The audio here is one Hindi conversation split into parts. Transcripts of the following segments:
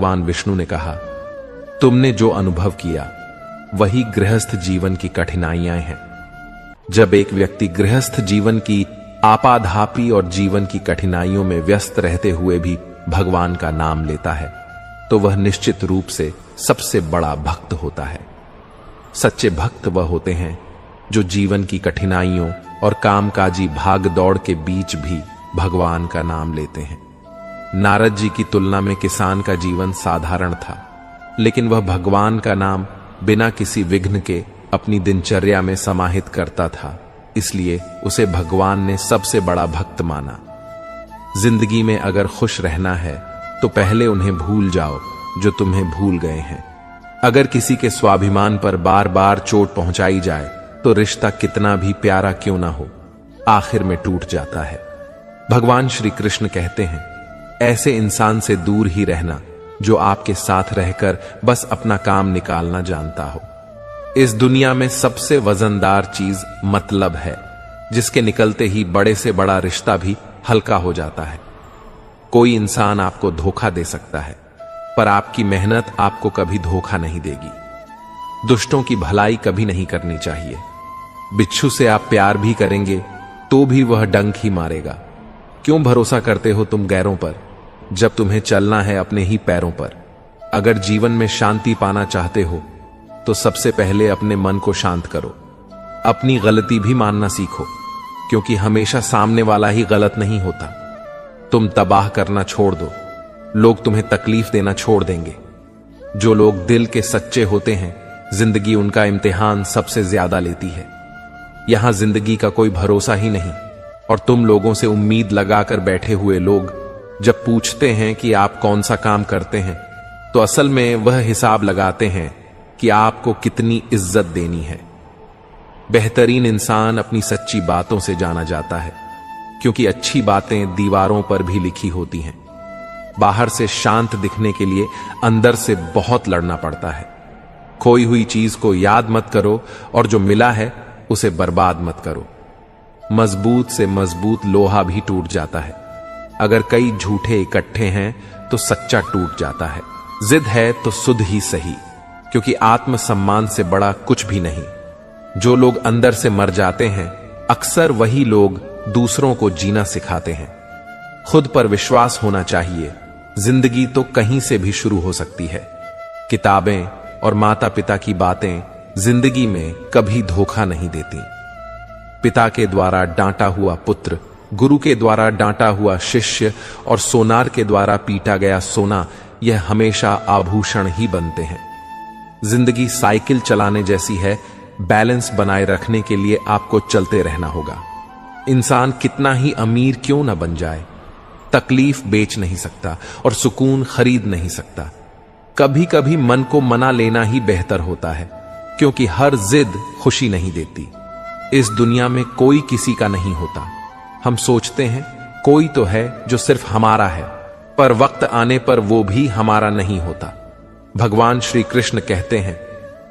भगवान विष्णु ने कहा, तुमने जो अनुभव किया वही गृहस्थ जीवन की कठिनाइयां हैं। जब एक व्यक्ति गृहस्थ जीवन की आपाधापी और जीवन की कठिनाइयों में व्यस्त रहते हुए भी भगवान का नाम लेता है तो वह निश्चित रूप से सबसे बड़ा भक्त होता है। सच्चे भक्त वह होते हैं जो जीवन की कठिनाइयों और कामकाजी भाग दौड़ के बीच भी भगवान का नाम लेते हैं। नारद जी की तुलना में किसान का जीवन साधारण था, लेकिन वह भगवान का नाम बिना किसी विघ्न के अपनी दिनचर्या में समाहित करता था, इसलिए उसे भगवान ने सबसे बड़ा भक्त माना। जिंदगी में अगर खुश रहना है तो पहले उन्हें भूल जाओ जो तुम्हें भूल गए हैं। अगर किसी के स्वाभिमान पर बार बार चोट पहुंचाई जाए तो रिश्ता कितना भी प्यारा क्यों ना हो, आखिर में टूट जाता है। भगवान श्री कृष्ण कहते हैं, ऐसे इंसान से दूर ही रहना जो आपके साथ रहकर बस अपना काम निकालना जानता हो। इस दुनिया में सबसे वजनदार चीज मतलब है, जिसके निकलते ही बड़े से बड़ा रिश्ता भी हल्का हो जाता है। कोई इंसान आपको धोखा दे सकता है, पर आपकी मेहनत आपको कभी धोखा नहीं देगी। दुष्टों की भलाई कभी नहीं करनी चाहिए। बिच्छू से आप प्यार भी करेंगे तो भी वह डंक ही मारेगा। क्यों भरोसा करते हो तुम गैरों पर, जब तुम्हें चलना है अपने ही पैरों पर। अगर जीवन में शांति पाना चाहते हो तो सबसे पहले अपने मन को शांत करो। अपनी गलती भी मानना सीखो, क्योंकि हमेशा सामने वाला ही गलत नहीं होता। तुम तबाह करना छोड़ दो, लोग तुम्हें तकलीफ देना छोड़ देंगे। जो लोग दिल के सच्चे होते हैं, जिंदगी उनका इम्तिहान सबसे ज्यादा लेती है। यहां जिंदगी का कोई भरोसा ही नहीं, और तुम लोगों से उम्मीद लगाकर बैठे हुए लोग जब पूछते हैं कि आप कौन सा काम करते हैं, तो असल में वह हिसाब लगाते हैं कि आपको कितनी इज्जत देनी है। बेहतरीन इंसान अपनी सच्ची बातों से जाना जाता है, क्योंकि अच्छी बातें दीवारों पर भी लिखी होती हैं। बाहर से शांत दिखने के लिए अंदर से बहुत लड़ना पड़ता है। खोई हुई चीज को याद मत करो और जो मिला है उसे बर्बाद मत करो। मजबूत से मजबूत लोहा भी टूट जाता है। अगर कई झूठे इकट्ठे हैं तो सच्चा टूट जाता है। जिद है तो सुध ही सही, क्योंकि आत्मसम्मान से बड़ा कुछ भी नहीं। जो लोग अंदर से मर जाते हैं, अक्सर वही लोग दूसरों को जीना सिखाते हैं। खुद पर विश्वास होना चाहिए। जिंदगी तो कहीं से भी शुरू हो सकती है। किताबें और माता पिता की बातें जिंदगी में कभी धोखा नहीं देती। पिता के द्वारा डांटा हुआ पुत्र, गुरु के द्वारा डांटा हुआ शिष्य और सोनार के द्वारा पीटा गया सोना, यह हमेशा आभूषण ही बनते हैं। जिंदगी साइकिल चलाने जैसी है। बैलेंस बनाए रखने के लिए आपको चलते रहना होगा। इंसान कितना ही अमीर क्यों न बन जाए, तकलीफ बेच नहीं सकता और सुकून खरीद नहीं सकता। कभी कभी मन को मना लेना ही बेहतर होता है, क्योंकि हर जिद खुशी नहीं देती। इस दुनिया में कोई किसी का नहीं होता। हम सोचते हैं कोई तो है जो सिर्फ हमारा है, पर वक्त आने पर वो भी हमारा नहीं होता। भगवान श्री कृष्ण कहते हैं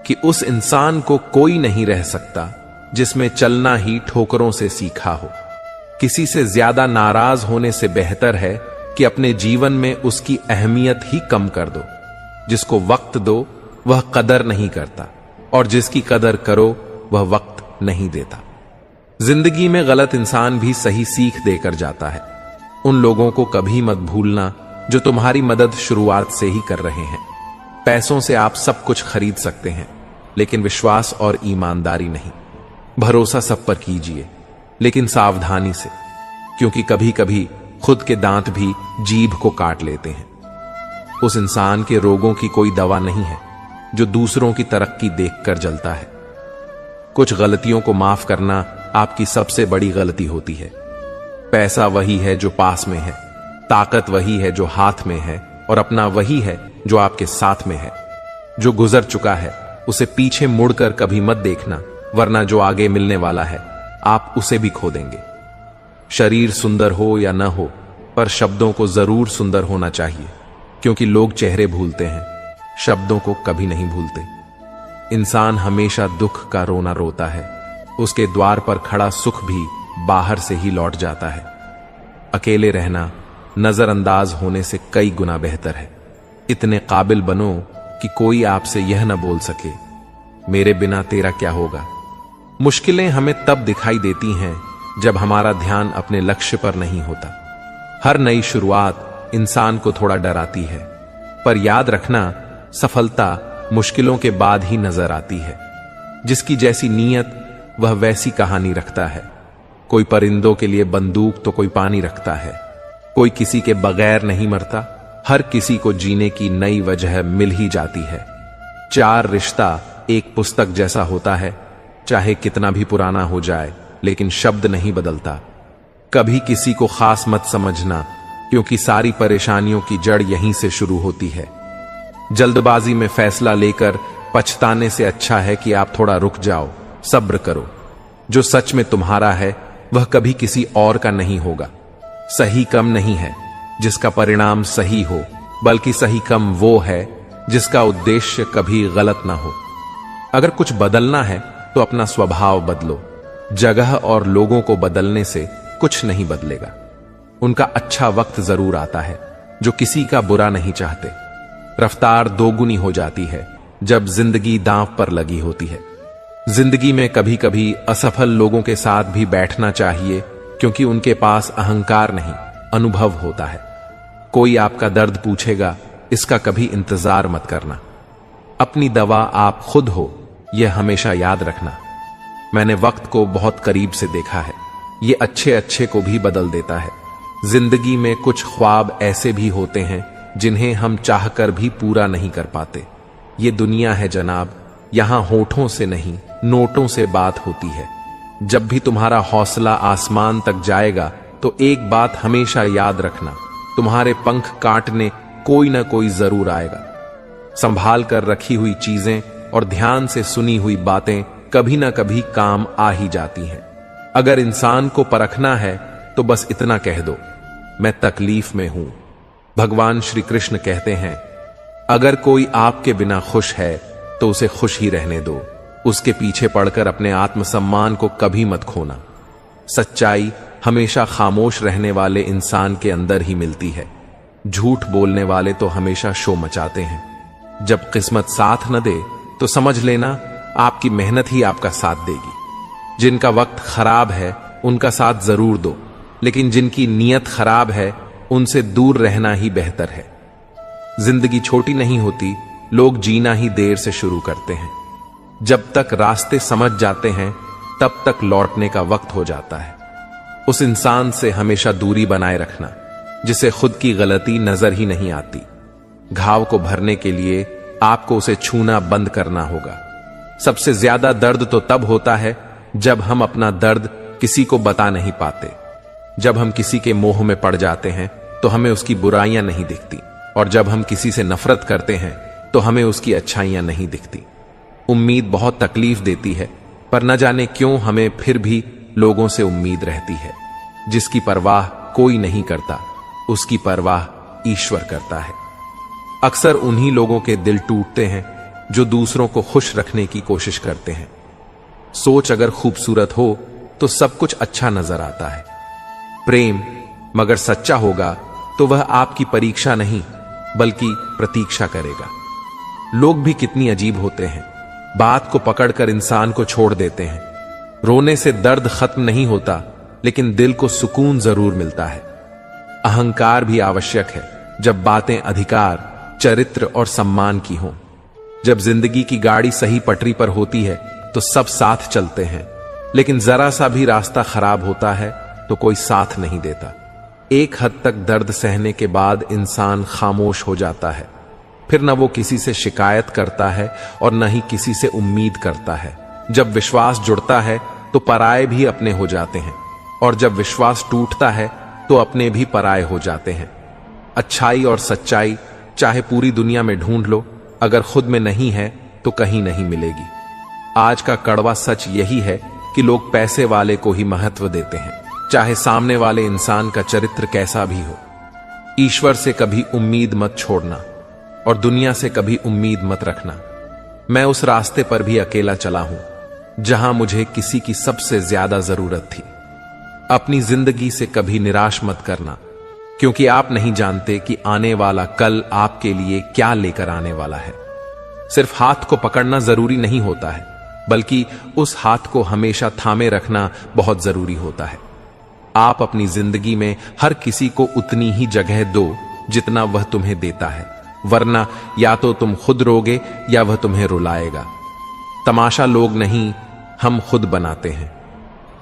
कि उस इंसान को कोई नहीं रह सकता जिसमें चलना ही ठोकरों से सीखा हो। किसी से ज्यादा नाराज होने से बेहतर है कि अपने जीवन में उसकी अहमियत ही कम कर दो। जिसको वक्त दो वह कदर नहीं करता, और जिसकी कदर करो वह वक्त नहीं देता। जिंदगी में गलत इंसान भी सही सीख देकर जाता है। उन लोगों को कभी मत भूलना जो तुम्हारी मदद शुरुआत से ही कर रहे हैं। पैसों से आप सब कुछ खरीद सकते हैं, लेकिन विश्वास और ईमानदारी नहीं। भरोसा सब पर कीजिए, लेकिन सावधानी से, क्योंकि कभी कभी खुद के दांत भी जीभ को काट लेते हैं। उस इंसान के रोगों की कोई दवा नहीं है जो दूसरों की तरक्की देखकर जलता है। कुछ गलतियों को माफ करना आपकी सबसे बड़ी गलती होती है। पैसा वही है जो पास में है, ताकत वही है जो हाथ में है, और अपना वही है जो आपके साथ में है। जो गुजर चुका है उसे पीछे मुड़कर कभी मत देखना, वरना जो आगे मिलने वाला है आप उसे भी खो देंगे। शरीर सुंदर हो या न हो, पर शब्दों को जरूर सुंदर होना चाहिए, क्योंकि लोग चेहरे भूलते हैं, शब्दों को कभी नहीं भूलते। इंसान हमेशा दुख का रोना रोता है, उसके द्वार पर खड़ा सुख भी बाहर से ही लौट जाता है। अकेले रहना नजरअंदाज होने से कई गुना बेहतर है। इतने काबिल बनो कि कोई आपसे यह न बोल सके, मेरे बिना तेरा क्या होगा। मुश्किलें हमें तब दिखाई देती हैं जब हमारा ध्यान अपने लक्ष्य पर नहीं होता। हर नई शुरुआत इंसान को थोड़ा डराती है, पर याद रखना, सफलता मुश्किलों के बाद ही नजर आती है। जिसकी जैसी नीयत वह वैसी कहानी रखता है। कोई परिंदों के लिए बंदूक तो कोई पानी रखता है। कोई किसी के बगैर नहीं मरता, हर किसी को जीने की नई वजह मिल ही जाती है। चार रिश्ता एक पुस्तक जैसा होता है, चाहे कितना भी पुराना हो जाए, लेकिन शब्द नहीं बदलता। कभी किसी को खास मत समझना, क्योंकि सारी परेशानियों की जड़ यहीं से शुरू होती है। जल्दबाजी में फैसला लेकर पछताने से अच्छा है कि आप थोड़ा रुक जाओ, सब्र करो। जो सच में तुम्हारा है वह कभी किसी और का नहीं होगा। सही कम नहीं है जिसका परिणाम सही हो, बल्कि सही कम वो है जिसका उद्देश्य कभी गलत ना हो। अगर कुछ बदलना है तो अपना स्वभाव बदलो। जगह और लोगों को बदलने से कुछ नहीं बदलेगा। उनका अच्छा वक्त जरूर आता है, जो किसी का बुरा नहीं चाहते। रफ्तार दोगुनी हो जाती है जब जिंदगी दांव पर लगी होती है। जिंदगी में कभी कभी असफल लोगों के साथ भी बैठना चाहिए, क्योंकि उनके पास अहंकार नहीं, अनुभव होता है। कोई आपका दर्द पूछेगा, इसका कभी इंतजार मत करना। अपनी दवा आप खुद हो, यह हमेशा याद रखना। मैंने वक्त को बहुत करीब से देखा है, ये अच्छे अच्छे को भी बदल देता है। जिंदगी में कुछ ख्वाब ऐसे भी होते हैं जिन्हें हम चाहकर भी पूरा नहीं कर पाते। ये दुनिया है जनाब, यहां होठों से नहीं नोटों से बात होती है। जब भी तुम्हारा हौसला आसमान तक जाएगा तो एक बात हमेशा याद रखना, तुम्हारे पंख काटने कोई ना कोई जरूर आएगा। संभाल कर रखी हुई चीजें और ध्यान से सुनी हुई बातें कभी ना कभी काम आ ही जाती हैं। अगर इंसान को परखना है तो बस इतना कह दो, मैं तकलीफ में हूं। भगवान श्री कृष्ण कहते हैं, अगर कोई आपके बिना खुश है तो उसे खुश ही रहने दो। उसके पीछे पड़कर अपने आत्मसम्मान को कभी मत खोना। सच्चाई हमेशा खामोश रहने वाले इंसान के अंदर ही मिलती है। झूठ बोलने वाले तो हमेशा शो मचाते हैं। जब किस्मत साथ न दे तो समझ लेना आपकी मेहनत ही आपका साथ देगी। जिनका वक्त खराब है उनका साथ जरूर दो, लेकिन जिनकी नीयत खराब है उनसे दूर रहना ही बेहतर है। जिंदगी छोटी नहीं होती, लोग जीना ही देर से शुरू करते हैं। जब तक रास्ते समझ जाते हैं तब तक लौटने का वक्त हो जाता है। उस इंसान से हमेशा दूरी बनाए रखना जिसे खुद की गलती नजर ही नहीं आती। घाव को भरने के लिए आपको उसे छूना बंद करना होगा। सबसे ज्यादा दर्द तो तब होता है जब हम अपना दर्द किसी को बता नहीं पाते। जब हम किसी के मोह में पड़ जाते हैं तो हमें उसकी बुराइयां नहीं दिखती, और जब हम किसी से नफरत करते हैं तो हमें उसकी अच्छाइयां नहीं दिखती। उम्मीद बहुत तकलीफ देती है, पर न जाने क्यों हमें फिर भी लोगों से उम्मीद रहती है। जिसकी परवाह कोई नहीं करता, उसकी परवाह ईश्वर करता है। अक्सर उन्हीं लोगों के दिल टूटते हैं जो दूसरों को खुश रखने की कोशिश करते हैं। सोच अगर खूबसूरत हो तो सब कुछ अच्छा नजर आता है। प्रेम मगर सच्चा होगा तो वह आपकी परीक्षा नहीं बल्कि प्रतीक्षा करेगा। लोग भी कितनी अजीब होते हैं, बात को पकड़कर इंसान को छोड़ देते हैं। रोने से दर्द खत्म नहीं होता, लेकिन दिल को सुकून जरूर मिलता है। अहंकार भी आवश्यक है जब बातें अधिकार, चरित्र और सम्मान की हों। जब जिंदगी की गाड़ी सही पटरी पर होती है तो सब साथ चलते हैं, लेकिन जरा सा भी रास्ता खराब होता है तो कोई साथ नहीं देता। एक हद तक दर्द सहने के बाद इंसान खामोश हो जाता है। फिर न वो किसी से शिकायत करता है और न ही किसी से उम्मीद करता है। जब विश्वास जुड़ता है तो पराये भी अपने हो जाते हैं, और जब विश्वास टूटता है तो अपने भी पराये हो जाते हैं। अच्छाई और सच्चाई चाहे पूरी दुनिया में ढूंढ लो, अगर खुद में नहीं है तो कहीं नहीं मिलेगी। आज का कड़वा सच यही है कि लोग पैसे वाले को ही महत्व देते हैं, चाहे सामने वाले इंसान का चरित्र कैसा भी हो। ईश्वर से कभी उम्मीद मत छोड़ना और दुनिया से कभी उम्मीद मत रखना। मैं उस रास्ते पर भी अकेला चला हूं जहां मुझे किसी की सबसे ज्यादा जरूरत थी। अपनी जिंदगी से कभी निराश मत करना, क्योंकि आप नहीं जानते कि आने वाला कल आपके लिए क्या लेकर आने वाला है। सिर्फ हाथ को पकड़ना जरूरी नहीं होता है, बल्कि उस हाथ को हमेशा थामे रखना बहुत जरूरी होता है। आप अपनी जिंदगी में हर किसी को उतनी ही जगह दो जितना वह तुम्हें देता है, वरना या तो तुम खुद रोगे या वह तुम्हें रुलाएगा। तमाशा लोग नहीं, हम खुद बनाते हैं।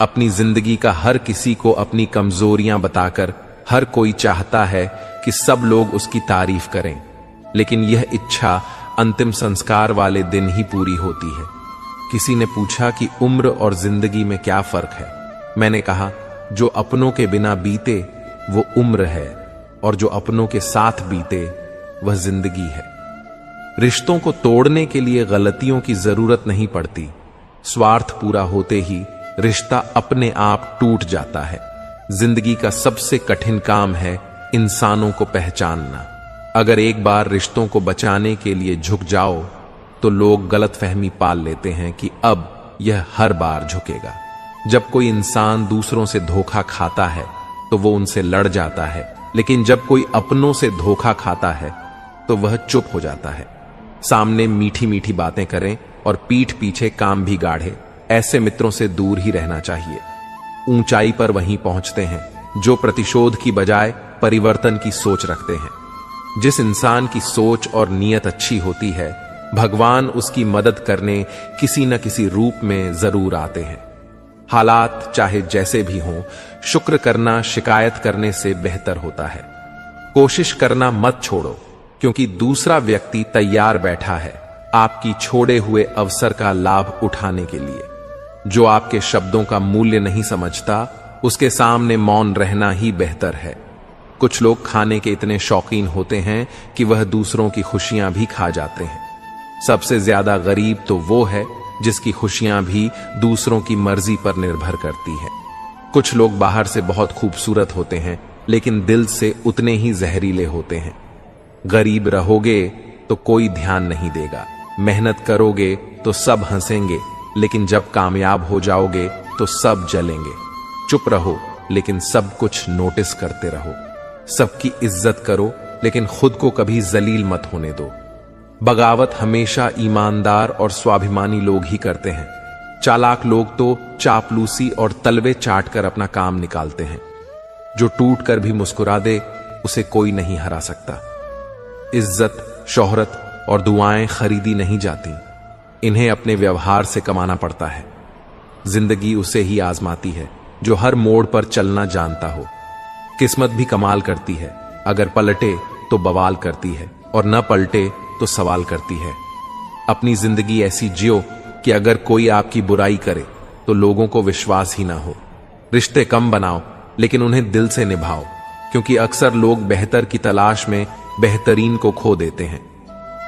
अपनी जिंदगी का हर किसी को अपनी कमजोरियां बताकर हर कोई चाहता है कि सब लोग उसकी तारीफ करें, लेकिन यह इच्छा अंतिम संस्कार वाले दिन ही पूरी होती है। किसी ने पूछा कि उम्र और जिंदगी में क्या फर्क है। मैंने कहा, जो अपनों के बिना बीते वो उम्र है, और जो अपनों के साथ बीते वह जिंदगी है। रिश्तों को तोड़ने के लिए गलतियों की जरूरत नहीं पड़ती। स्वार्थ पूरा होते ही रिश्ता अपने आप टूट जाता है। जिंदगी का सबसे कठिन काम है इंसानों को पहचानना। अगर एक बार रिश्तों को बचाने के लिए झुक जाओ तो लोग गलतफहमी पाल लेते हैं कि अब यह हर बार झुकेगा। जब कोई इंसान दूसरों से धोखा खाता है तो वो उनसे लड़ जाता है, लेकिन जब कोई अपनों से धोखा खाता है तो वह चुप हो जाता है। सामने मीठी मीठी बातें करें और पीठ पीछे काम भी गाढ़े, ऐसे मित्रों से दूर ही रहना चाहिए। ऊंचाई पर वहीं पहुंचते हैं जो प्रतिशोध की बजाय परिवर्तन की सोच रखते हैं। जिस इंसान की सोच और नीयत अच्छी होती है, भगवान उसकी मदद करने किसी न किसी रूप में जरूर आते हैं। हालात चाहे जैसे भी हों, शुक्र करना शिकायत करने से बेहतर होता है। कोशिश करना मत छोड़ो, क्योंकि दूसरा व्यक्ति तैयार बैठा है आपकी छोड़े हुए अवसर का लाभ उठाने के लिए। जो आपके शब्दों का मूल्य नहीं समझता, उसके सामने मौन रहना ही बेहतर है। कुछ लोग खाने के इतने शौकीन होते हैं कि वह दूसरों की खुशियां भी खा जाते हैं। सबसे ज्यादा गरीब तो वो है जिसकी खुशियां भी दूसरों की मर्जी पर निर्भर करती है। कुछ लोग बाहर से बहुत खूबसूरत होते हैं, लेकिन दिल से उतने ही जहरीले होते हैं। गरीब रहोगे तो कोई ध्यान नहीं देगा, मेहनत करोगे तो सब हंसेंगे, लेकिन जब कामयाब हो जाओगे तो सब जलेंगे। चुप रहो, लेकिन सब कुछ नोटिस करते रहो। सबकी इज्जत करो, लेकिन खुद को कभी जलील मत होने दो। बगावत हमेशा ईमानदार और स्वाभिमानी लोग ही करते हैं। चालाक लोग तो चापलूसी और तलवे चाट कर अपना काम निकालते हैं। जो टूट कर भी मुस्कुरा दे, उसे कोई नहीं हरा सकता। इज्जत, शोहरत और दुआएं खरीदी नहीं जाती, इन्हें अपने व्यवहार से कमाना पड़ता है। जिंदगी उसे ही आजमाती है जो हर मोड़ पर चलना जानता हो। किस्मत भी कमाल करती है, अगर पलटे तो बवाल करती है, और न पलटे तो सवाल करती है। अपनी जिंदगी ऐसी जियो कि अगर कोई आपकी बुराई करे तो लोगों को विश्वास ही ना हो। रिश्ते कम बनाओ, लेकिन उन्हें दिल से निभाओ, क्योंकि अक्सर लोग बेहतर की तलाश में बेहतरीन को खो देते हैं।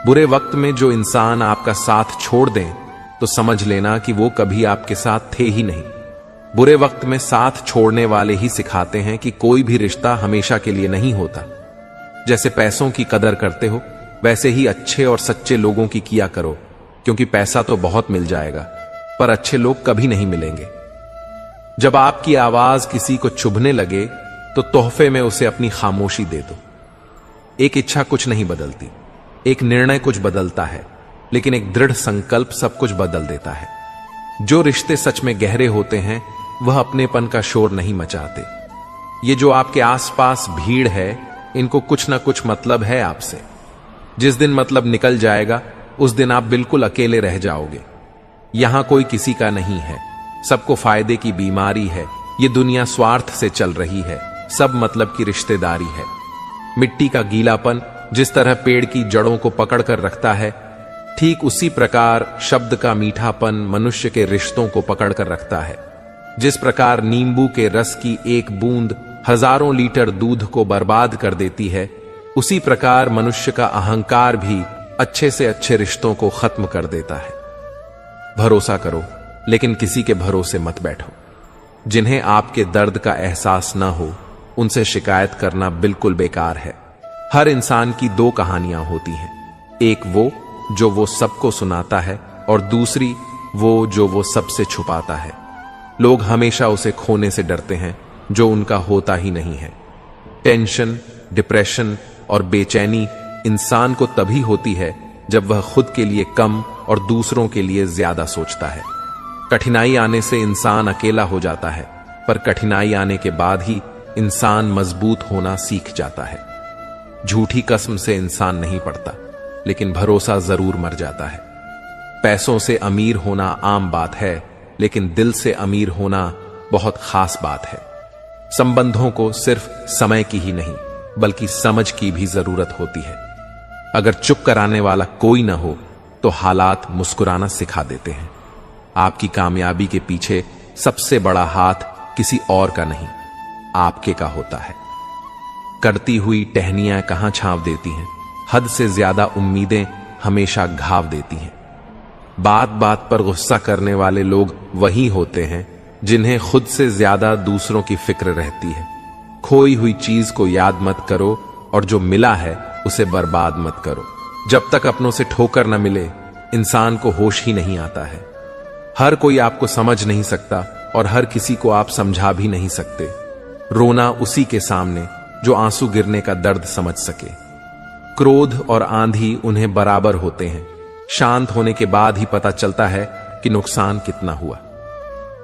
बुरे वक्त में जो इंसान आपका साथ छोड़ दें तो समझ लेना कि वो कभी आपके साथ थे ही नहीं। बुरे वक्त में साथ छोड़ने वाले ही सिखाते हैं कि कोई भी रिश्ता हमेशा के लिए नहीं होता। जैसे पैसों की कदर करते हो, वैसे ही अच्छे और सच्चे लोगों की किया करो, क्योंकि पैसा तो बहुत मिल जाएगा, पर अच्छे लोग कभी नहीं मिलेंगे। जब आपकी आवाज किसी को चुभने लगे तो तोहफे में उसे अपनी खामोशी दे दो। एक इच्छा कुछ नहीं बदलती, एक निर्णय कुछ बदलता है, लेकिन एक दृढ़ संकल्प सब कुछ बदल देता है। जो रिश्ते सच में गहरे होते हैं वह अपनेपन का शोर नहीं मचाते। ये जो आपके आसपास भीड़ है, इनको कुछ ना कुछ मतलब है आपसे। जिस दिन मतलब निकल जाएगा उस दिन आप बिल्कुल अकेले रह जाओगे। यहां कोई किसी का नहीं है, सबको फायदे की बीमारी है। ये दुनिया स्वार्थ से चल रही है, सब मतलब की रिश्तेदारी है। मिट्टी का गीलापन जिस तरह पेड़ की जड़ों को पकड़ कर रखता है, ठीक उसी प्रकार शब्द का मीठापन मनुष्य के रिश्तों को पकड़ कर रखता है। जिस प्रकार नींबू के रस की एक बूंद हजारों लीटर दूध को बर्बाद कर देती है, उसी प्रकार मनुष्य का अहंकार भी अच्छे से अच्छे रिश्तों को खत्म कर देता है। भरोसा करो, लेकिन किसी के भरोसे मत बैठो। जिन्हें आपके दर्द का एहसास न हो, उनसे शिकायत करना बिल्कुल बेकार है। हर इंसान की दो कहानियां होती हैं, एक वो सबको सुनाता है, और दूसरी जो वो सबसे छुपाता है। लोग हमेशा उसे खोने से डरते हैं जो उनका होता ही नहीं है। टेंशन, डिप्रेशन और बेचैनी इंसान को तभी होती है जब वह खुद के लिए कम और दूसरों के लिए ज्यादा सोचता है। कठिनाई आने से इंसान अकेला हो जाता है, पर कठिनाई आने के बाद ही इंसान मजबूत होना सीख जाता है। झूठी कसम से इंसान नहीं पड़ता, लेकिन भरोसा जरूर मर जाता है। पैसों से अमीर होना आम बात है, लेकिन दिल से अमीर होना बहुत खास बात है। संबंधों को सिर्फ समय की ही नहीं, बल्कि समझ की भी जरूरत होती है। अगर चुप कराने वाला कोई ना हो, तो हालात मुस्कुराना सिखा देते हैं। आपकी कामयाबी के पीछे सबसे बड़ा हाथ किसी और का नहीं, आपके का होता है। करती हुई टहनियां कहां छांव देती हैं, हद से ज्यादा उम्मीदें हमेशा घाव देती हैं। बात बात पर गुस्सा करने वाले लोग वही होते हैं जिन्हें खुद से ज्यादा दूसरों की फिक्र रहती है। खोई हुई चीज को याद मत करो, और जो मिला है उसे बर्बाद मत करो। जब तक अपनों से ठोकर न मिले, इंसान को होश ही नहीं आता है। हर कोई आपको समझ नहीं सकता, और हर किसी को आप समझा भी नहीं सकते। रोना उसी के सामने जो आंसू गिरने का दर्द समझ सके। क्रोध और आंधी उन्हें बराबर होते हैं। शांत होने के बाद ही पता चलता है कि नुकसान कितना हुआ।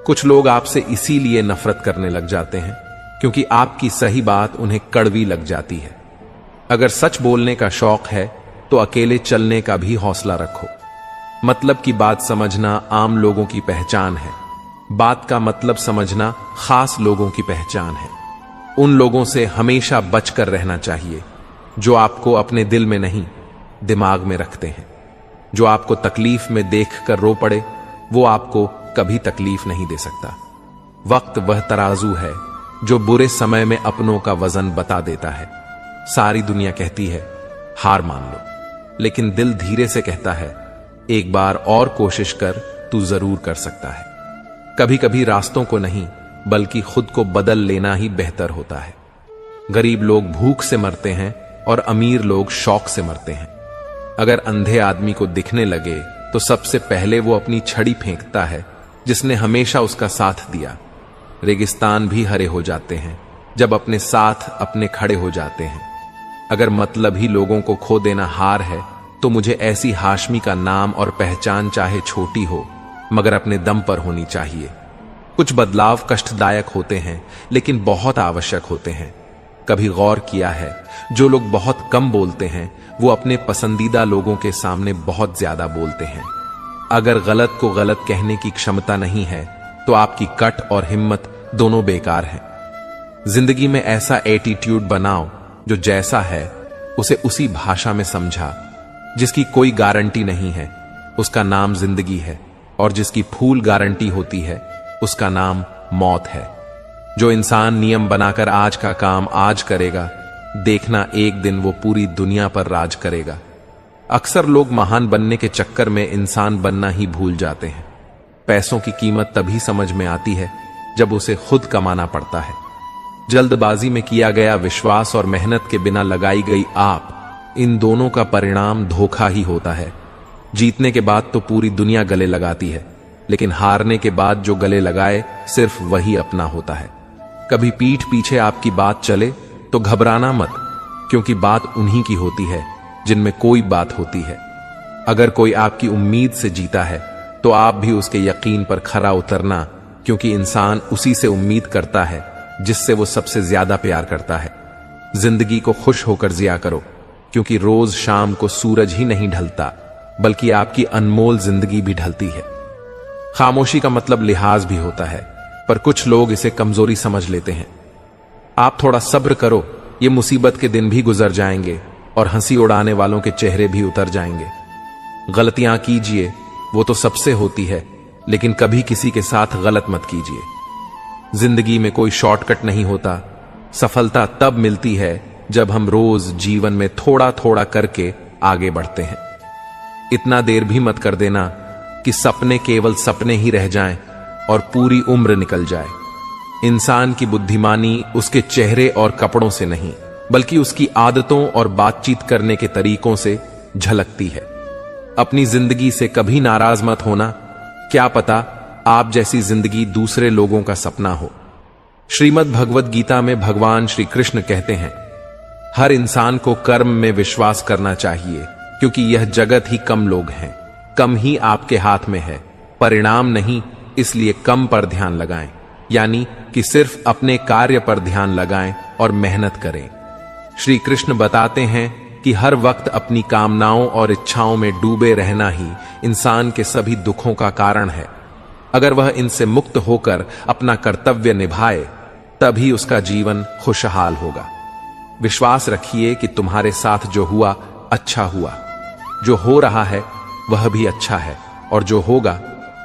कुछ लोग आपसे इसीलिए नफरत करने लग जाते हैं क्योंकि आपकी सही बात उन्हें कड़वी लग जाती है। अगर सच बोलने का शौक है तो अकेले चलने का भी हौसला रखो। मतलब की बात समझना आम लोगों की पहचान है। बात का मतलब समझना खास लोगों की पहचान है। उन लोगों से हमेशा बचकर रहना चाहिए जो आपको अपने दिल में नहीं, दिमाग में रखते हैं। जो आपको तकलीफ में देखकर रो पड़े, वो आपको कभी तकलीफ नहीं दे सकता। वक्त वह तराजू है जो बुरे समय में अपनों का वजन बता देता है। सारी दुनिया कहती है हार मान लो, लेकिन दिल धीरे से कहता है एक बार और कोशिश कर, तू जरूर कर सकता है। कभी कभी रास्तों को नहीं, बल्कि खुद को बदल लेना ही बेहतर होता है। गरीब लोग भूख से मरते हैं और अमीर लोग शौक से मरते हैं। अगर अंधे आदमी को दिखने लगे तो सबसे पहले वो अपनी छड़ी फेंकता है जिसने हमेशा उसका साथ दिया। रेगिस्तान भी हरे हो जाते हैं जब अपने साथ अपने खड़े हो जाते हैं। अगर मतलब ही लोगों को खो देना हार है, तो मुझे ऐसी हाशमी का नाम और पहचान चाहे छोटी हो, मगर अपने दम पर होनी चाहिए। कुछ बदलाव कष्टदायक होते हैं, लेकिन बहुत आवश्यक होते हैं। कभी गौर किया है, जो लोग बहुत कम बोलते हैं वो अपने पसंदीदा लोगों के सामने बहुत ज्यादा बोलते हैं। अगर गलत को गलत कहने की क्षमता नहीं है, तो आपकी कट और हिम्मत दोनों बेकार हैं। जिंदगी में ऐसा एटीट्यूड बनाओ जो जैसा है उसे उसी भाषा में समझा। जिसकी कोई गारंटी नहीं है उसका नाम जिंदगी है, और जिसकी फूल गारंटी होती है उसका नाम मौत है। जो इंसान नियम बनाकर आज का काम आज करेगा, देखना एक दिन वो पूरी दुनिया पर राज करेगा। अक्सर लोग महान बनने के चक्कर में इंसान बनना ही भूल जाते हैं। पैसों की कीमत तभी समझ में आती है जब उसे खुद कमाना पड़ता है। जल्दबाजी में किया गया विश्वास और मेहनत के बिना लगाई गई आप, इन दोनों का परिणाम धोखा ही होता है। जीतने के बाद तो पूरी दुनिया गले लगाती है, लेकिन हारने के बाद जो गले लगाए सिर्फ वही अपना होता है। कभी पीठ पीछे आपकी बात चले तो घबराना मत, क्योंकि बात उन्हीं की होती है जिनमें कोई बात होती है। अगर कोई आपकी उम्मीद से जीता है तो आप भी उसके यकीन पर खरा उतरना, क्योंकि इंसान उसी से उम्मीद करता है जिससे वो सबसे ज्यादा प्यार करता है। जिंदगी को खुश होकर जिया करो, क्योंकि रोज शाम को सूरज ही नहीं ढलता, बल्कि आपकी अनमोल जिंदगी भी ढलती है। खामोशी का मतलब लिहाज भी होता है, पर कुछ लोग इसे कमजोरी समझ लेते हैं। आप थोड़ा सब्र करो, ये मुसीबत के दिन भी गुजर जाएंगे और हंसी उड़ाने वालों के चेहरे भी उतर जाएंगे। गलतियां कीजिए, वो तो सबसे होती है, लेकिन कभी किसी के साथ गलत मत कीजिए। जिंदगी में कोई शॉर्टकट नहीं होता। सफलता तब मिलती है जब हम रोज जीवन में थोड़ा थोड़ा करके आगे बढ़ते हैं। इतना देर भी मत कर देना कि सपने केवल सपने ही रह जाएं और पूरी उम्र निकल जाए। इंसान की बुद्धिमानी उसके चेहरे और कपड़ों से नहीं, बल्कि उसकी आदतों और बातचीत करने के तरीकों से झलकती है। अपनी जिंदगी से कभी नाराज मत होना। क्या पता आप जैसी जिंदगी दूसरे लोगों का सपना हो। श्रीमद् भगवत गीता में भगवान श्री कृष्ण कहते हैं, हर इंसान को कर्म में विश्वास करना चाहिए, क्योंकि यह जगत ही कम लोग हैं, कम ही आपके हाथ में है, परिणाम नहीं, इसलिए कम पर ध्यान लगाएं, यानी कि सिर्फ अपने कार्य पर ध्यान लगाएं और मेहनत करें। श्री कृष्ण बताते हैं कि हर वक्त अपनी कामनाओं और इच्छाओं में डूबे रहना ही इंसान के सभी दुखों का कारण है। अगर वह इनसे मुक्त होकर अपना कर्तव्य निभाए, तभी उसका जीवन खुशहाल होगा। विश्वास रखिए कि तुम्हारे साथ जो हुआ अच्छा हुआ, जो हो रहा है वह भी अच्छा है, और जो होगा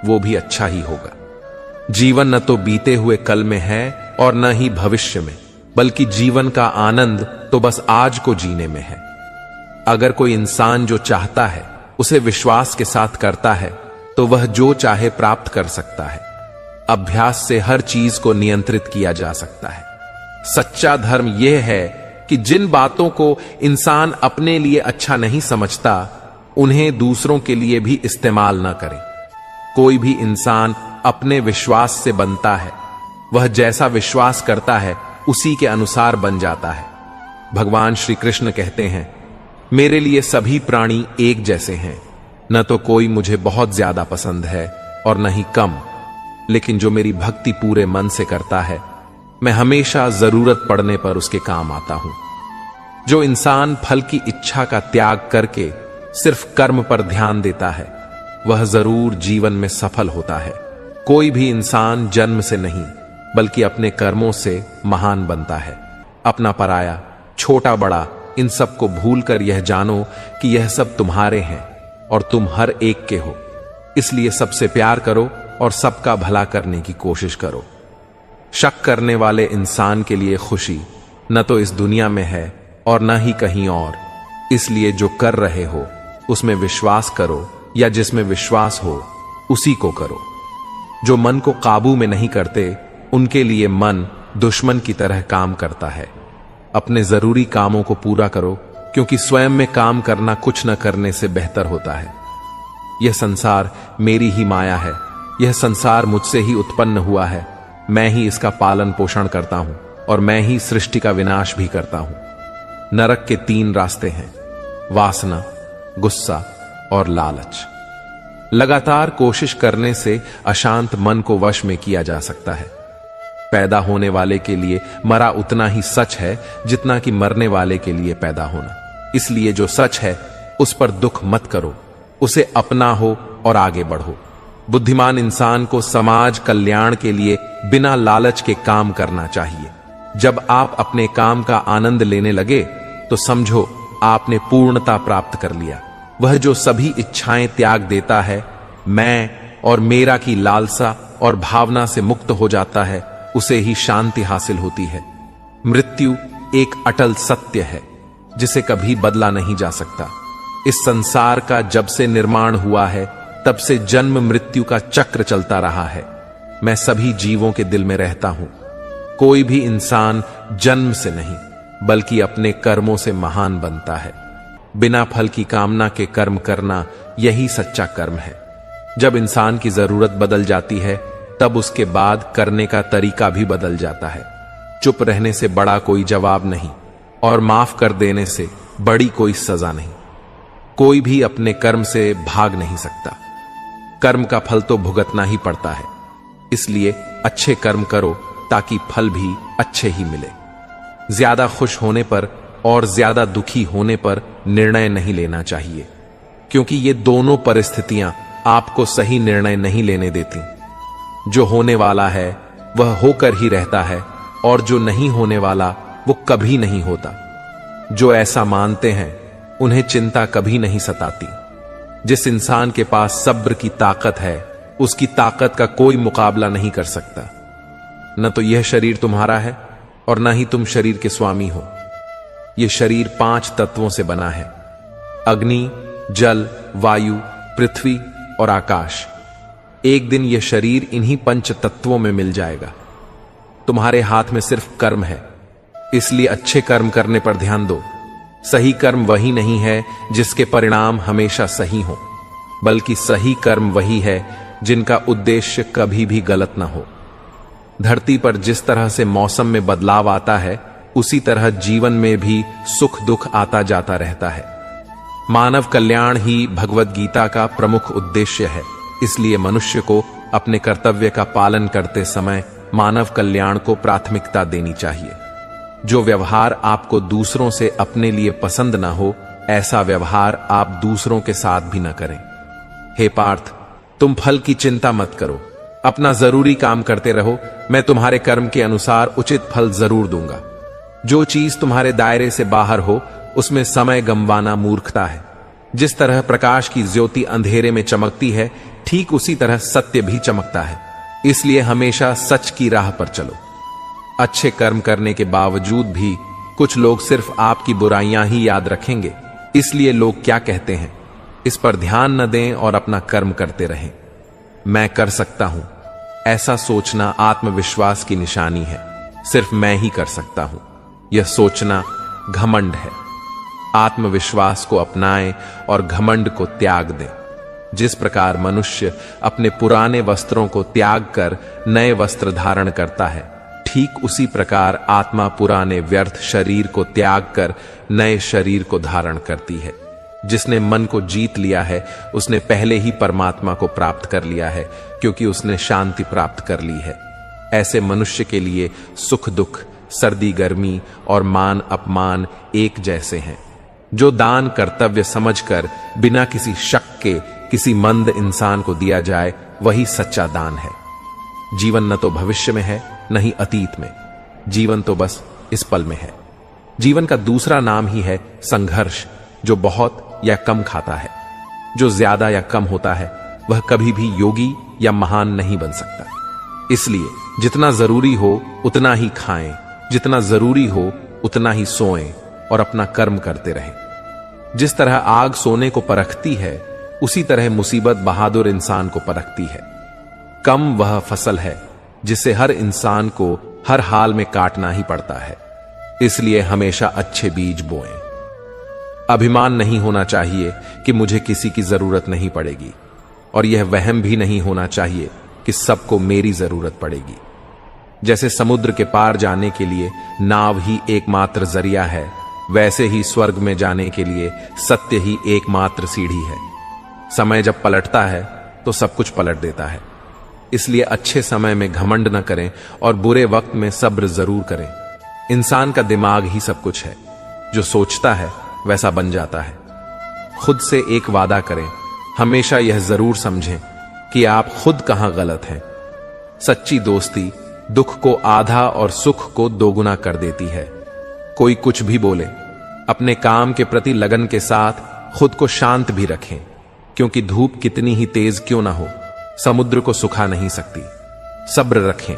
वो भी अच्छा ही होगा। जीवन न तो बीते हुए कल में है और न ही भविष्य में, बल्कि जीवन का आनंद तो बस आज को जीने में है। अगर कोई इंसान जो चाहता है उसे विश्वास के साथ करता है, तो वह जो चाहे प्राप्त कर सकता है। अभ्यास से हर चीज को नियंत्रित किया जा सकता है। सच्चा धर्म यह है कि जिन बातों को इंसान अपने लिए अच्छा नहीं समझता, उन्हें दूसरों के लिए भी इस्तेमाल न करें। कोई भी इंसान अपने विश्वास से बनता है, वह जैसा विश्वास करता है उसी के अनुसार बन जाता है। भगवान श्री कृष्ण कहते हैं, मेरे लिए सभी प्राणी एक जैसे हैं, न तो कोई मुझे बहुत ज्यादा पसंद है और न ही कम, लेकिन जो मेरी भक्ति पूरे मन से करता है, मैं हमेशा जरूरत पड़ने पर उसके काम आता हूं। जो इंसान फल की इच्छा का त्याग करके सिर्फ कर्म पर ध्यान देता है, वह जरूर जीवन में सफल होता है। कोई भी इंसान जन्म से नहीं, बल्कि अपने कर्मों से महान बनता है। अपना पराया, छोटा बड़ा, इन सब को भूलकर यह जानो कि यह सब तुम्हारे हैं और तुम हर एक के हो। इसलिए सबसे प्यार करो और सबका भला करने की कोशिश करो। शक करने वाले इंसान के लिए खुशी न तो इस दुनिया में है और न ही कहीं और। इसलिए जो कर रहे हो उसमें विश्वास करो, या जिसमें विश्वास हो उसी को करो। जो मन को काबू में नहीं करते, उनके लिए मन दुश्मन की तरह काम करता है। अपने जरूरी कामों को पूरा करो, क्योंकि स्वयं में काम करना कुछ न करने से बेहतर होता है। यह संसार मेरी ही माया है, यह संसार मुझसे ही उत्पन्न हुआ है, मैं ही इसका पालन पोषण करता हूं और मैं ही सृष्टि का विनाश भी करता हूं। नरक के 3 रास्ते हैं, वासना, गुस्सा और लालच। लगातार कोशिश करने से अशांत मन को वश में किया जा सकता है। पैदा होने वाले के लिए मरा उतना ही सच है जितना कि मरने वाले के लिए पैदा होना। इसलिए जो सच है उस पर दुख मत करो, उसे अपना हो और आगे बढ़ो। बुद्धिमान इंसान को समाज कल्याण के लिए बिना लालच के काम करना चाहिए। जब आप अपने काम का आनंद लेने लगे तो समझो आपने पूर्णता प्राप्त कर लिया। वह जो सभी इच्छाएं त्याग देता है, मैं और मेरा की लालसा और भावना से मुक्त हो जाता है, उसे ही शांति हासिल होती है। मृत्यु एक अटल सत्य है जिसे कभी बदला नहीं जा सकता। इस संसार का जब से निर्माण हुआ है, तब से जन्म मृत्यु का चक्र चलता रहा है। मैं सभी जीवों के दिल में रहता हूं। कोई भी इंसान जन्म से नहीं, बल्कि अपने कर्मों से महान बनता है। बिना फल की कामना के कर्म करना यही सच्चा कर्म है। जब इंसान की जरूरत बदल जाती है, तब उसके बाद करने का तरीका भी बदल जाता है। चुप रहने से बड़ा कोई जवाब नहीं, और माफ कर देने से बड़ी कोई सजा नहीं। कोई भी अपने कर्म से भाग नहीं सकता। कर्म का फल तो भुगतना ही पड़ता है। इसलिए अच्छे कर्म करो ताकि फल भी अच्छे ही मिले। ज्यादा खुश होने पर और ज्यादा दुखी होने पर निर्णय नहीं लेना चाहिए, क्योंकि ये दोनों परिस्थितियां आपको सही निर्णय नहीं लेने देती। जो होने वाला है वह होकर ही रहता है, और जो नहीं होने वाला वो कभी नहीं होता। जो ऐसा मानते हैं उन्हें चिंता कभी नहीं सताती। जिस इंसान के पास सब्र की ताकत है, उसकी ताकत का कोई मुकाबला नहीं कर सकता। न तो यह शरीर तुम्हारा है और न ही तुम शरीर के स्वामी हो। यह शरीर 5 तत्वों से बना है: अग्नि, जल, वायु, पृथ्वी और आकाश। एक दिन यह शरीर इन्हीं 5 तत्वों में मिल जाएगा। तुम्हारे हाथ में सिर्फ कर्म है, इसलिए अच्छे कर्म करने पर ध्यान दो। सही कर्म वही नहीं है जिसके परिणाम हमेशा सही हो, बल्कि सही कर्म वही है जिनका उद्देश्य कभी भी गलत ना हो। धरती पर जिस तरह से मौसम में बदलाव आता है, उसी तरह जीवन में भी सुख दुख आता जाता रहता है। मानव कल्याण ही भगवत गीता का प्रमुख उद्देश्य है। इसलिए मनुष्य को अपने कर्तव्य का पालन करते समय मानव कल्याण को प्राथमिकता देनी चाहिए। जो व्यवहार आपको दूसरों से अपने लिए पसंद ना हो, ऐसा व्यवहार आप दूसरों के साथ भी न करें। हे पार्थ, तुम फल की चिंता मत करो, अपना जरूरी काम करते रहो। मैं तुम्हारे कर्म के अनुसार उचित फल जरूर दूंगा। जो चीज तुम्हारे दायरे से बाहर हो, उसमें समय गंवाना मूर्खता है। जिस तरह प्रकाश की ज्योति अंधेरे में चमकती है, ठीक उसी तरह सत्य भी चमकता है। इसलिए हमेशा सच की राह पर चलो। अच्छे कर्म करने के बावजूद भी कुछ लोग सिर्फ आपकी बुराइयां ही याद रखेंगे। इसलिए लोग क्या कहते हैं, इस पर ध्यान न दें और अपना कर्म करते रहें। मैं कर सकता हूं, ऐसा सोचना आत्मविश्वास की निशानी है। सिर्फ मैं ही कर सकता हूं, यह सोचना घमंड है। आत्मविश्वास को अपनाएं और घमंड को त्याग दें। जिस प्रकार मनुष्य अपने पुराने वस्त्रों को त्याग कर नए वस्त्र धारण करता है, ठीक उसी प्रकार आत्मा पुराने व्यर्थ शरीर को त्याग कर नए शरीर को धारण करती है। जिसने मन को जीत लिया है, उसने पहले ही परमात्मा को प्राप्त कर लिया है, क्योंकि उसने शांति प्राप्त कर ली है। ऐसे मनुष्य के लिए सुख दुख, सर्दी गर्मी और मान अपमान एक जैसे हैं। जो दान कर्तव्य समझकर बिना किसी शक के किसी मंद इंसान को दिया जाए, वही सच्चा दान है। जीवन न तो भविष्य में है, न ही अतीत में। जीवन तो बस इस पल में है। जीवन का दूसरा नाम ही है संघर्ष। जो बहुत या कम खाता है, जो ज्यादा या कम होता है, वह कभी भी योगी या महान नहीं बन सकता। इसलिए जितना जरूरी हो उतना ही खाएं, जितना जरूरी हो उतना ही सोएं और अपना कर्म करते रहें। जिस तरह आग सोने को परखती है, उसी तरह मुसीबत बहादुर इंसान को परखती है। कम वह फसल है जिसे हर इंसान को हर हाल में काटना ही पड़ता है। इसलिए हमेशा अच्छे बीज बोएं। अभिमान नहीं होना चाहिए कि मुझे किसी की जरूरत नहीं पड़ेगी, और यह वहम भी नहीं होना चाहिए कि सबको मेरी जरूरत पड़ेगी। जैसे समुद्र के पार जाने के लिए नाव ही एकमात्र जरिया है, वैसे ही स्वर्ग में जाने के लिए सत्य ही एकमात्र सीढ़ी है। समय जब पलटता है तो सब कुछ पलट देता है। इसलिए अच्छे समय में घमंड न करें और बुरे वक्त में सब्र जरूर करें। इंसान का दिमाग ही सब कुछ है। जो सोचता है वैसा बन जाता है। खुद से एक वादा करें, हमेशा यह जरूर समझें कि आप खुद कहां गलत हैं। सच्ची दोस्ती दुख को आधा और सुख को दोगुना कर देती है। कोई कुछ भी बोले, अपने काम के प्रति लगन के साथ खुद को शांत भी रखें, क्योंकि धूप कितनी ही तेज क्यों ना हो, समुद्र को सुखा नहीं सकती। सब्र रखें,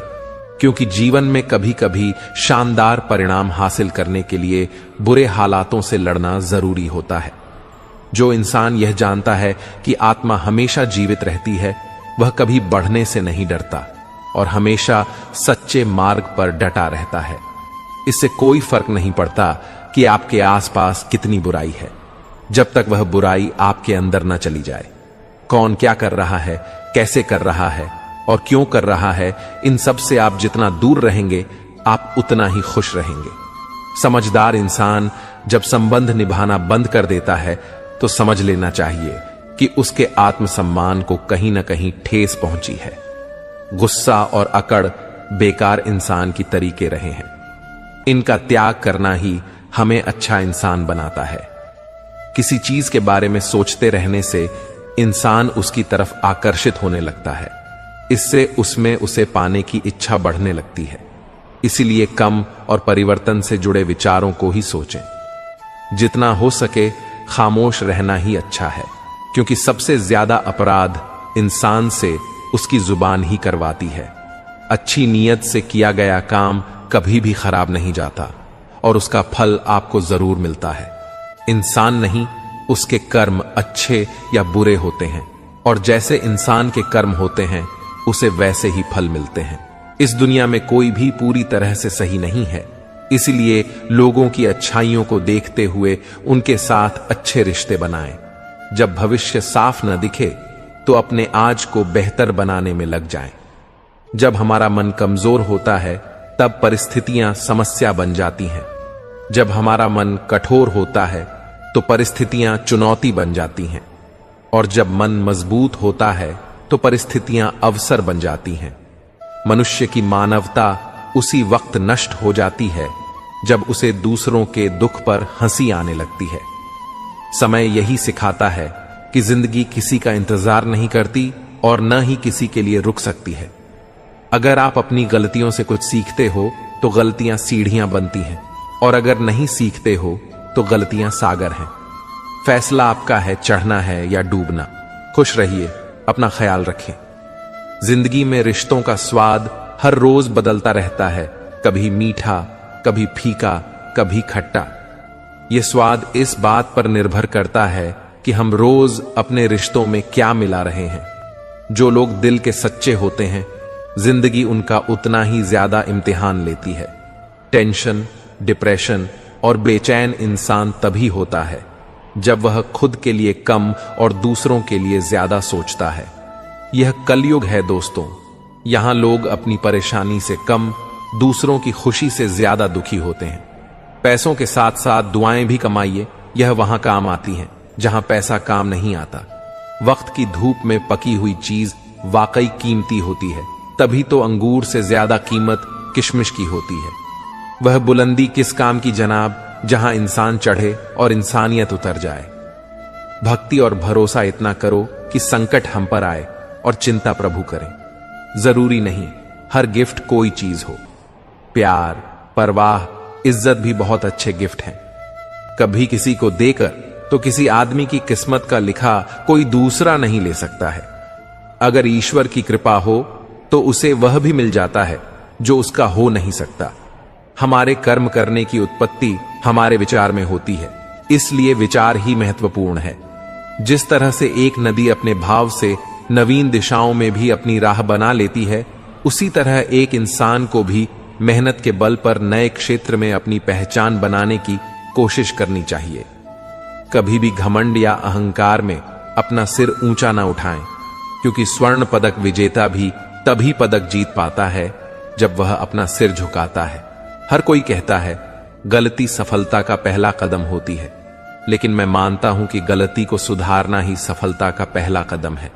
क्योंकि जीवन में कभी कभी शानदार परिणाम हासिल करने के लिए बुरे हालातों से लड़ना जरूरी होता है। जो इंसान यह जानता है कि आत्मा हमेशा जीवित रहती है, वह कभी बढ़ने से नहीं डरता और हमेशा सच्चे मार्ग पर डटा रहता है। इससे कोई फर्क नहीं पड़ता कि आपके आसपास कितनी बुराई है, जब तक वह बुराई आपके अंदर न चली जाए। कौन क्या कर रहा है, कैसे कर रहा है और क्यों कर रहा है, इन सब से आप जितना दूर रहेंगे, आप उतना ही खुश रहेंगे। समझदार इंसान जब संबंध निभाना बंद कर देता है, तो समझ लेना चाहिए कि उसके आत्मसम्मान को कहीं ना कहीं ठेस पहुंची है। गुस्सा और अकड़ बेकार इंसान की तरीके रहे हैं। इनका त्याग करना ही हमें अच्छा इंसान बनाता है। किसी चीज के बारे में सोचते रहने से इंसान उसकी तरफ आकर्षित होने लगता है। इससे उसमें उसे पाने की इच्छा बढ़ने लगती है। इसीलिए कम और परिवर्तन से जुड़े विचारों को ही सोचें। जितना हो सके खामोश रहना ही अच्छा है, क्योंकि सबसे ज्यादा अपराध इंसान से उसकी जुबान ही करवाती है। अच्छी नीयत से किया गया काम कभी भी खराब नहीं जाता और उसका फल आपको जरूर मिलता है। इंसान नहीं, उसके कर्म अच्छे या बुरे होते हैं, और जैसे इंसान के कर्म होते हैं, उसे वैसे ही फल मिलते हैं। इस दुनिया में कोई भी पूरी तरह से सही नहीं है। इसलिए लोगों की अच्छाइयों को देखते हुए उनके साथ अच्छे रिश्ते बनाएं। जब भविष्य साफ न दिखे, तो अपने आज को बेहतर बनाने में लग जाएं। जब हमारा मन कमजोर होता है तब परिस्थितियां समस्या बन जाती हैं। जब हमारा मन कठोर होता है तो परिस्थितियां चुनौती बन जाती हैं। और जब मन मजबूत होता है तो परिस्थितियां अवसर बन जाती हैं। मनुष्य की मानवता उसी वक्त नष्ट हो जाती है जब उसे दूसरों के दुख पर हंसी आने लगती है। समय यही सिखाता है कि जिंदगी किसी का इंतजार नहीं करती और न ही किसी के लिए रुक सकती है। अगर आप अपनी गलतियों से कुछ सीखते हो तो गलतियां सीढ़ियां बनती हैं, और अगर नहीं सीखते हो तो गलतियां सागर हैं। फैसला आपका है, चढ़ना है या डूबना। खुश रहिए, अपना ख्याल रखें। जिंदगी में रिश्तों का स्वाद हर रोज बदलता रहता है, कभी मीठा, कभी फीका, कभी खट्टा। यह स्वाद इस बात पर निर्भर करता है कि हम रोज अपने रिश्तों में क्या मिला रहे हैं। जो लोग दिल के सच्चे होते हैं, जिंदगी उनका उतना ही ज्यादा इम्तिहान लेती है। टेंशन, डिप्रेशन और बेचैन इंसान तभी होता है जब वह खुद के लिए कम और दूसरों के लिए ज्यादा सोचता है। यह कलयुग है दोस्तों। यहां लोग अपनी परेशानी से कम, दूसरों की खुशी से ज्यादा दुखी होते हैं। पैसों के साथ साथ दुआएं भी कमाइए, यह वहां काम आती हैं जहां पैसा काम नहीं आता। वक्त की धूप में पकी हुई चीज वाकई कीमती होती है, तभी तो अंगूर से ज्यादा कीमत किशमिश की होती है। वह बुलंदी किस काम की जनाब जहां इंसान चढ़े और इंसानियत उतर जाए। भक्ति और भरोसा इतना करो कि संकट हम पर आए और चिंता प्रभु करें। जरूरी नहीं हर गिफ्ट कोई चीज हो। प्यार, परवाह, इज्जत भी बहुत अच्छे गिफ्ट हैं। कभी किसी को देकर तो किसी आदमी की किस्मत का लिखा कोई दूसरा नहीं ले सकता है। अगर ईश्वर की कृपा हो तो उसे वह भी मिल जाता है जो उसका हो नहीं सकता। हमारे कर्म करने की उत्पत्ति हमारे विचार में होती है, इसलिए विचार ही महत्वपूर्ण है। जिस तरह से एक नदी अपने भाव से नवीन दिशाओं में भी अपनी राह बना लेती है, उसी तरह एक इंसान को भी मेहनत के बल पर नए क्षेत्र में अपनी पहचान बनाने की कोशिश करनी चाहिए। कभी भी घमंड या अहंकार में अपना सिर ऊंचा ना उठाएं, क्योंकि स्वर्ण पदक विजेता भी तभी पदक जीत पाता है जब वह अपना सिर झुकाता है। हर कोई कहता है गलती सफलता का पहला कदम होती है, लेकिन मैं मानता हूं कि गलती को सुधारना ही सफलता का पहला कदम है।